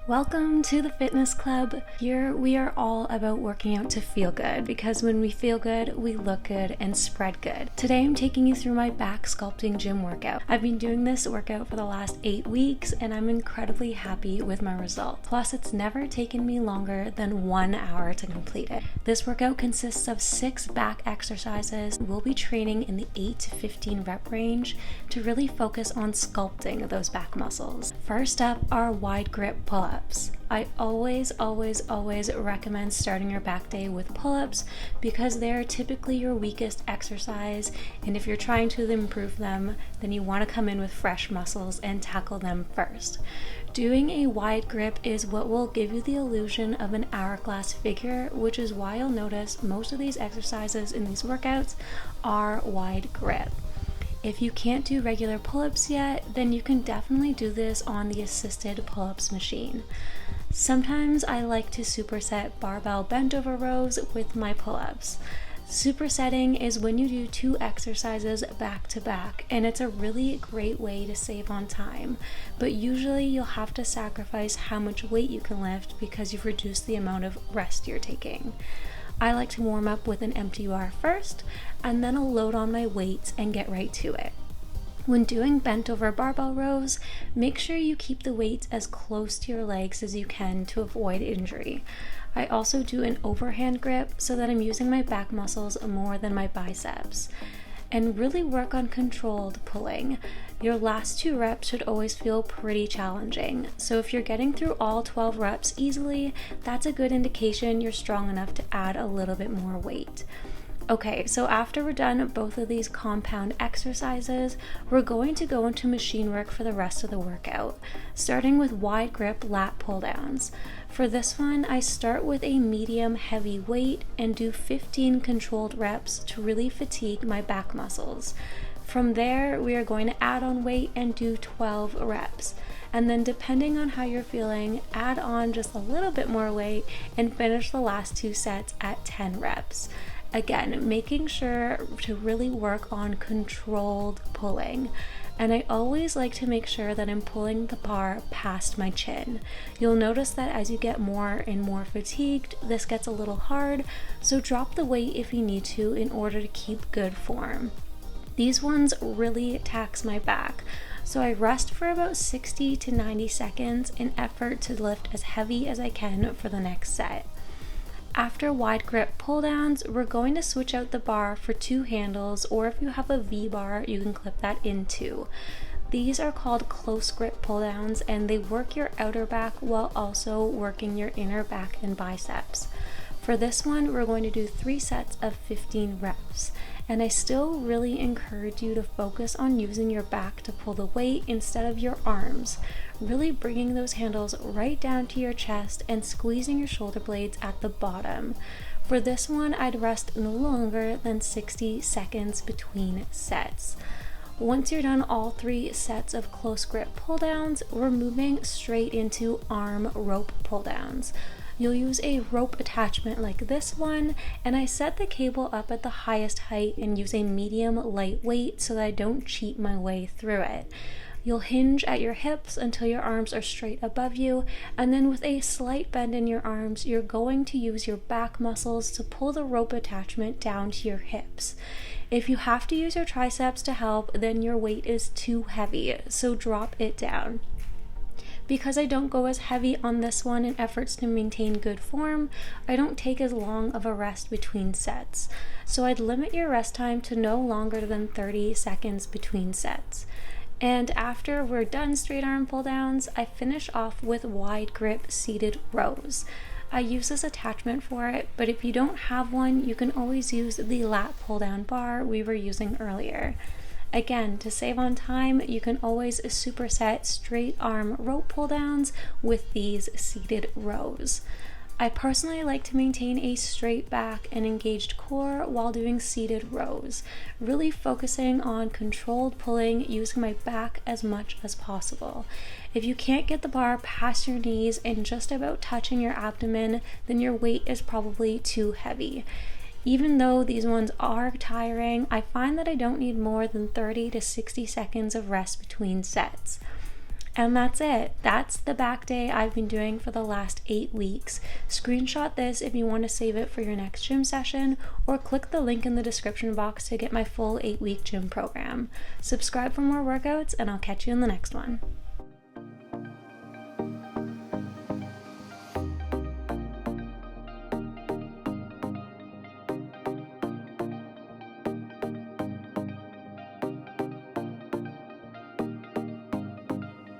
Welcome to the fitness club. Here we are all about working out to feel good, because when we feel good, we look good and spread good. Today I'm taking you through my back sculpting gym workout. I've been doing this workout for the last 8 weeks and I'm incredibly happy with my results. Plus, it's never taken me longer than 1 hour to complete it. This workout consists of 6 back exercises. We'll be training in the 8 to 15 rep range to really focus on sculpting those back muscles. First up are wide grip pull-ups. I always recommend starting your back day with pull-ups because they're typically your weakest exercise, and if you're trying to improve them, then you want to come in with fresh muscles and tackle them first. Doing a wide grip is what will give you the illusion of an hourglass figure, which is why you'll notice most of these exercises in these workouts are wide grip. If you can't do regular pull-ups yet, then you can definitely do this on the assisted pull-ups machine. Sometimes I like to superset barbell bent over rows with my pull-ups. Supersetting is when you do 2 exercises back to back, and it's a really great way to save on time. But usually you'll have to sacrifice how much weight you can lift because you've reduced the amount of rest you're taking. I like to warm up with an empty bar first, and then I'll load on my weights and get right to it. When doing bent over barbell rows, make sure you keep the weights as close to your legs as you can to avoid injury. I also do an overhand grip so that I'm using my back muscles more than my biceps. And really work on controlled pulling. Your last 2 reps should always feel pretty challenging. So if you're getting through all 12 reps easily, that's a good indication you're strong enough to add a little bit more weight. Okay, so after we're done both of these compound exercises, we're going to go into machine work for the rest of the workout, starting with wide grip lat pull downs. For this one, I start with a medium heavy weight and do 15 controlled reps to really fatigue my back muscles. From there, we are going to add on weight and do 12 reps. And then depending on how you're feeling, add on just a little bit more weight and finish the last 2 sets at 10 reps. Again, making sure to really work on controlled pulling. And I always like to make sure that I'm pulling the bar past my chin. You'll notice that as you get more and more fatigued, this gets a little hard, so drop the weight if you need to in order to keep good form. These ones really tax my back, so I rest for about 60 to 90 seconds in effort to lift as heavy as I can for the next set. After wide grip pull downs, we're going to switch out the bar for 2 handles, or if you have a V bar, you can clip that in too. These are called close grip pull downs, and they work your outer back while also working your inner back and biceps. For this one, we're going to do 3 sets of 15 reps. And I still really encourage you to focus on using your back to pull the weight instead of your arms, really bringing those handles right down to your chest and squeezing your shoulder blades at the bottom. For this one, I'd rest no longer than 60 seconds between sets. Once you're done all 3 sets of close grip pull downs, we're moving straight into arm rope pull downs. You'll use a rope attachment like this one, and I set the cable up at the highest height and use a medium light weight so that I don't cheat my way through it. You'll hinge at your hips until your arms are straight above you, and then with a slight bend in your arms, you're going to use your back muscles to pull the rope attachment down to your hips. If you have to use your triceps to help, then your weight is too heavy, so drop it down. Because I don't go as heavy on this one in efforts to maintain good form, I don't take as long of a rest between sets. So I'd limit your rest time to no longer than 30 seconds between sets. And after we're done straight arm pull downs, I finish off with wide grip seated rows. I use this attachment for it, but if you don't have one, you can always use the lat pull down bar we were using earlier. Again, to save on time, you can always superset straight arm rope pull downs with these seated rows. I personally like to maintain a straight back and engaged core while doing seated rows, really focusing on controlled pulling using my back as much as possible. If you can't get the bar past your knees and just about touching your abdomen, then your weight is probably too heavy. Even though these ones are tiring, I find that I don't need more than 30 to 60 seconds of rest between sets. And that's it. That's the back day I've been doing for the last 8 weeks. Screenshot this if you want to save it for your next gym session, or click the link in the description box to get my full 8-week gym program. Subscribe for more workouts, and I'll catch you in the next one.